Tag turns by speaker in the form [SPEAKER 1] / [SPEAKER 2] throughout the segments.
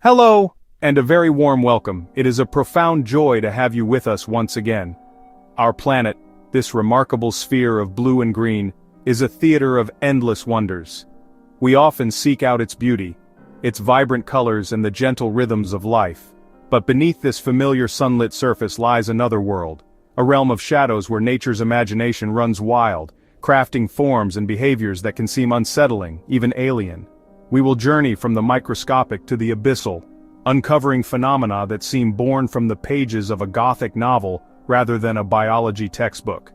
[SPEAKER 1] Hello, and a very warm welcome. It is a profound joy to have you with us once again. Our planet, this remarkable sphere of blue and green, is a theater of endless wonders. We often seek out its beauty, its vibrant colors and the gentle rhythms of life. But beneath this familiar sunlit surface lies another world, a realm of shadows where nature's imagination runs wild, crafting forms and behaviors that can seem unsettling, even alien. We will journey from the microscopic to the abyssal, uncovering phenomena that seem born from the pages of a Gothic novel rather than a biology textbook.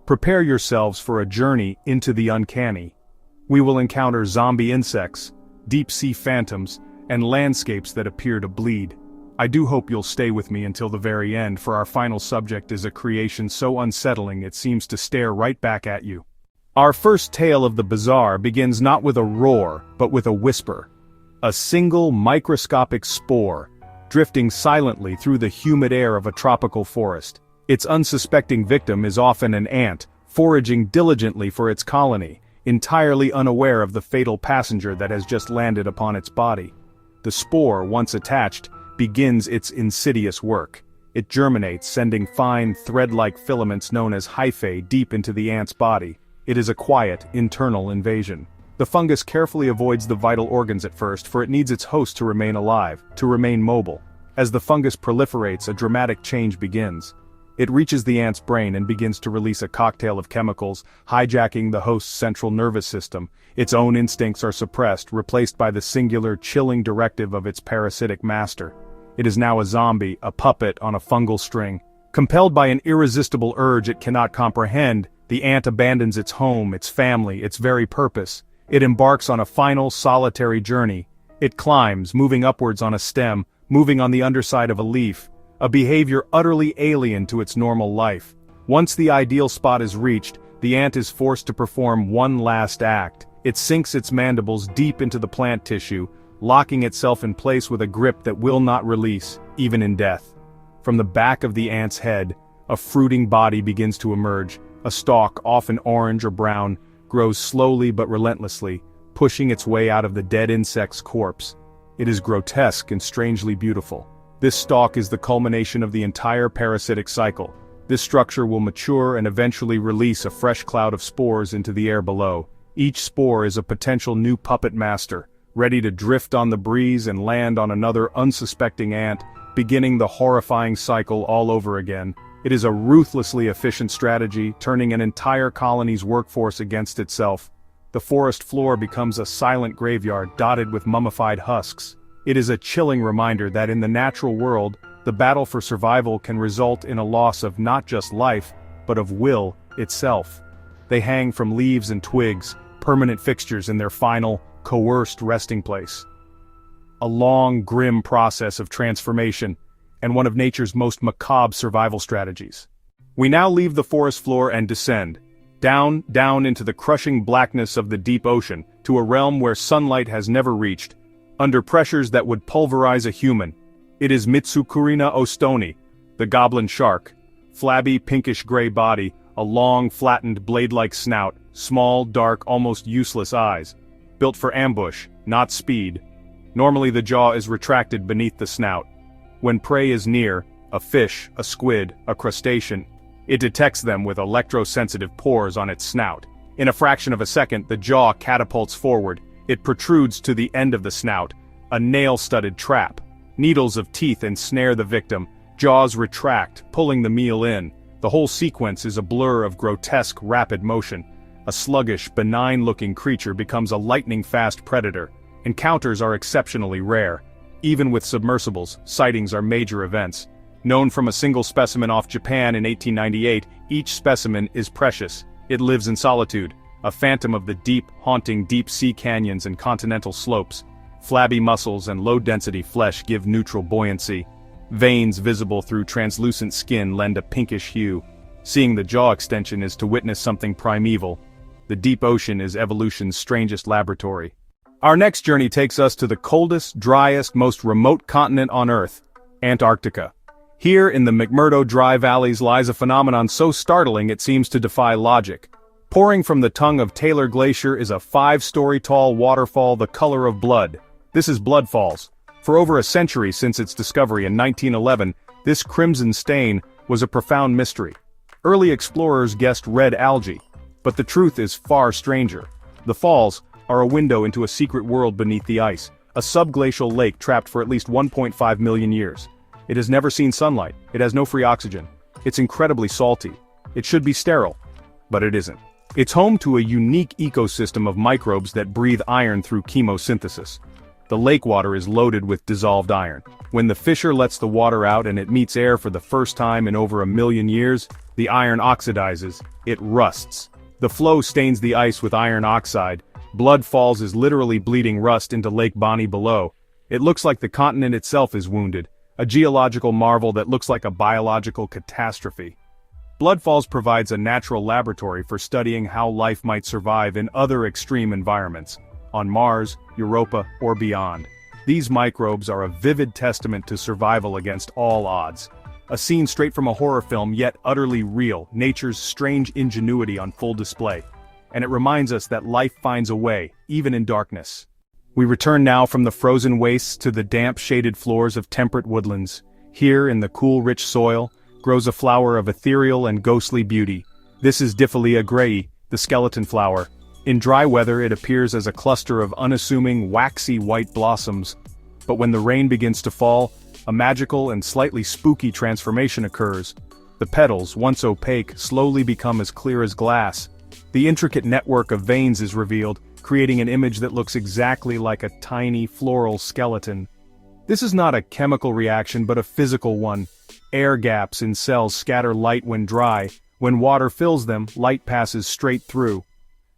[SPEAKER 1] Prepare yourselves for a journey into the uncanny. We will encounter zombie insects, deep-sea phantoms, and landscapes that appear to bleed. I do hope you'll stay with me until the very end, for our final subject is a creation so unsettling it seems to stare right back at you. Our first tale of the bizarre begins not with a roar, but with a whisper. A single microscopic spore, drifting silently through the humid air of a tropical forest. Its unsuspecting victim is often an ant, foraging diligently for its colony, entirely unaware of the fatal passenger that has just landed upon its body. The spore, once attached, begins its insidious work. It germinates, sending fine, thread-like filaments known as hyphae deep into the ant's body. It is a quiet, internal invasion. The fungus carefully avoids the vital organs at first, for it needs its host to remain alive, to remain mobile. As the fungus proliferates, a dramatic change begins. It reaches the ant's brain and begins to release a cocktail of chemicals, hijacking the host's central nervous system. Its own instincts are suppressed, replaced by the singular, chilling directive of its parasitic master. It is now a zombie, a puppet on a fungal string. Compelled by an irresistible urge it cannot comprehend, the ant abandons its home, its family, its very purpose. It embarks on a final, solitary journey. It climbs, moving upwards on a stem, moving on the underside of a leaf, a behavior utterly alien to its normal life. Once the ideal spot is reached, the ant is forced to perform one last act. It sinks its mandibles deep into the plant tissue, locking itself in place with a grip that will not release, even in death. From the back of the ant's head, a fruiting body begins to emerge. A stalk, often orange or brown, grows slowly but relentlessly, pushing its way out of the dead insect's corpse. It is grotesque and strangely beautiful. This stalk is the culmination of the entire parasitic cycle. This structure will mature and eventually release a fresh cloud of spores into the air below. Each spore is a potential new puppet master, ready to drift on the breeze and land on another unsuspecting ant, beginning the horrifying cycle all over again. It is a ruthlessly efficient strategy, turning an entire colony's workforce against itself. The forest floor becomes a silent graveyard dotted with mummified husks. It is a chilling reminder that in the natural world, the battle for survival can result in a loss of not just life, but of will itself. They hang from leaves and twigs, permanent fixtures in their final, coerced resting place. A long, grim process of transformation, and one of nature's most macabre survival strategies. We now leave the forest floor and descend, down into the crushing blackness of the deep ocean, to a realm where sunlight has never reached, under pressures that would pulverize a human. It is Mitsukurina ostoni, the goblin shark. Flabby pinkish-gray body, a long, flattened, blade-like snout, small, dark, almost useless eyes. Built for ambush, not speed. Normally the jaw is retracted beneath the snout. When prey is near, a fish, a squid, a crustacean, it detects them with electrosensitive pores on its snout. In a fraction of a second, the jaw catapults forward. It protrudes to the end of the snout, a nail-studded trap. Needles of teeth ensnare the victim, jaws retract, pulling the meal in. The whole sequence is a blur of grotesque, rapid motion. A sluggish, benign-looking creature becomes a lightning-fast predator. Encounters are exceptionally rare. Even with submersibles, sightings are major events. Known from a single specimen off Japan in 1898, each specimen is precious. It lives in solitude, a phantom of the deep, haunting deep-sea canyons and continental slopes. Flabby muscles and low-density flesh give neutral buoyancy. Veins visible through translucent skin lend a pinkish hue. Seeing the jaw extension is to witness something primeval. The deep ocean is evolution's strangest laboratory. Our next journey takes us to the coldest, driest, most remote continent on Earth, Antarctica. Here in the McMurdo dry valleys lies a phenomenon so startling it seems to defy logic. Pouring from the tongue of Taylor Glacier is a 5-story tall waterfall the color of blood. This is Blood Falls. For over a century since its discovery in 1911, this crimson stain was a profound mystery. Early explorers guessed red algae, but the truth is far stranger. The falls are a window into a secret world beneath the ice, a subglacial lake trapped for at least 1.5 million years. It has never seen sunlight, it has no free oxygen. It's incredibly salty. It should be sterile, but it isn't. It's home to a unique ecosystem of microbes that breathe iron through chemosynthesis. The lake water is loaded with dissolved iron. When the fissure lets the water out and it meets air for the first time in over 1 million years, the iron oxidizes, it rusts. The flow stains the ice with iron oxide. Blood Falls is literally bleeding rust into Lake Bonny below. It looks like the continent itself is wounded, a geological marvel that looks like a biological catastrophe. Blood Falls provides a natural laboratory for studying how life might survive in other extreme environments, on Mars, Europa, or beyond. These microbes are a vivid testament to survival against all odds. A scene straight from a horror film, yet utterly real, nature's strange ingenuity on full display. And it reminds us that life finds a way, even in darkness. We return now from the frozen wastes to the damp shaded floors of temperate woodlands. Here, in the cool rich soil, grows a flower of ethereal and ghostly beauty. This is Diffilia grayi, the skeleton flower. In dry weather it appears as a cluster of unassuming, waxy white blossoms. But when the rain begins to fall, a magical and slightly spooky transformation occurs. The petals, once opaque, slowly become as clear as glass. The intricate network of veins is revealed, creating an image that looks exactly like a tiny floral skeleton. This is not a chemical reaction but a physical one. Air gaps in cells scatter light when dry. When water fills them, light passes straight through.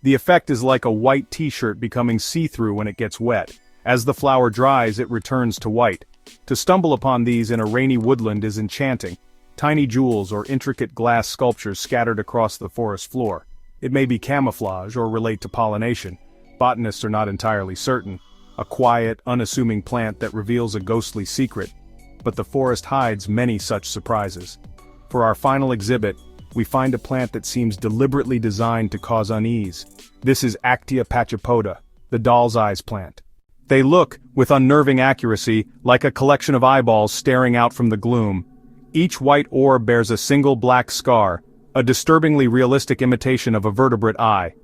[SPEAKER 1] The effect is like a white t-shirt becoming see-through when it gets wet. As the flower dries, it returns to white. To stumble upon these in a rainy woodland is enchanting. Tiny jewels or intricate glass sculptures scattered across the forest floor. It may be camouflage or relate to pollination. Botanists are not entirely certain. A quiet, unassuming plant that reveals a ghostly secret. But the forest hides many such surprises. For our final exhibit, we find a plant that seems deliberately designed to cause unease. This is Actia pachypoda, the doll's eyes plant. They look, with unnerving accuracy, like a collection of eyeballs staring out from the gloom. Each white orb bears a single black scar, a disturbingly realistic imitation of a vertebrate eye.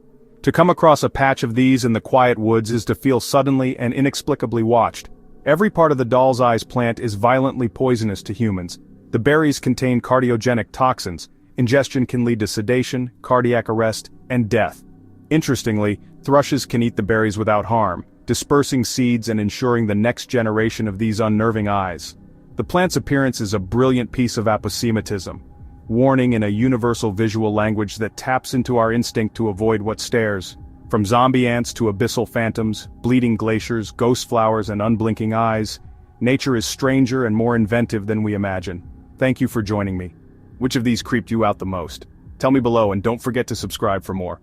[SPEAKER 1] To come across a patch of these in the quiet woods is to feel suddenly and inexplicably watched. Every part of the doll's eyes plant is violently poisonous to humans. The berries contain cardiogenic toxins. Ingestion can lead to sedation, cardiac arrest, and death. Interestingly, thrushes can eat the berries without harm, dispersing seeds and ensuring the next generation of these unnerving eyes. The plant's appearance is a brilliant piece of aposematism, warning in a universal visual language that taps into our instinct to avoid what stares. From zombie ants to abyssal phantoms, bleeding glaciers, ghost flowers, and unblinking eyes, nature is stranger and more inventive than we imagine. Thank you for joining me. Which of these creeped you out the most? Tell me below and don't forget to subscribe for more.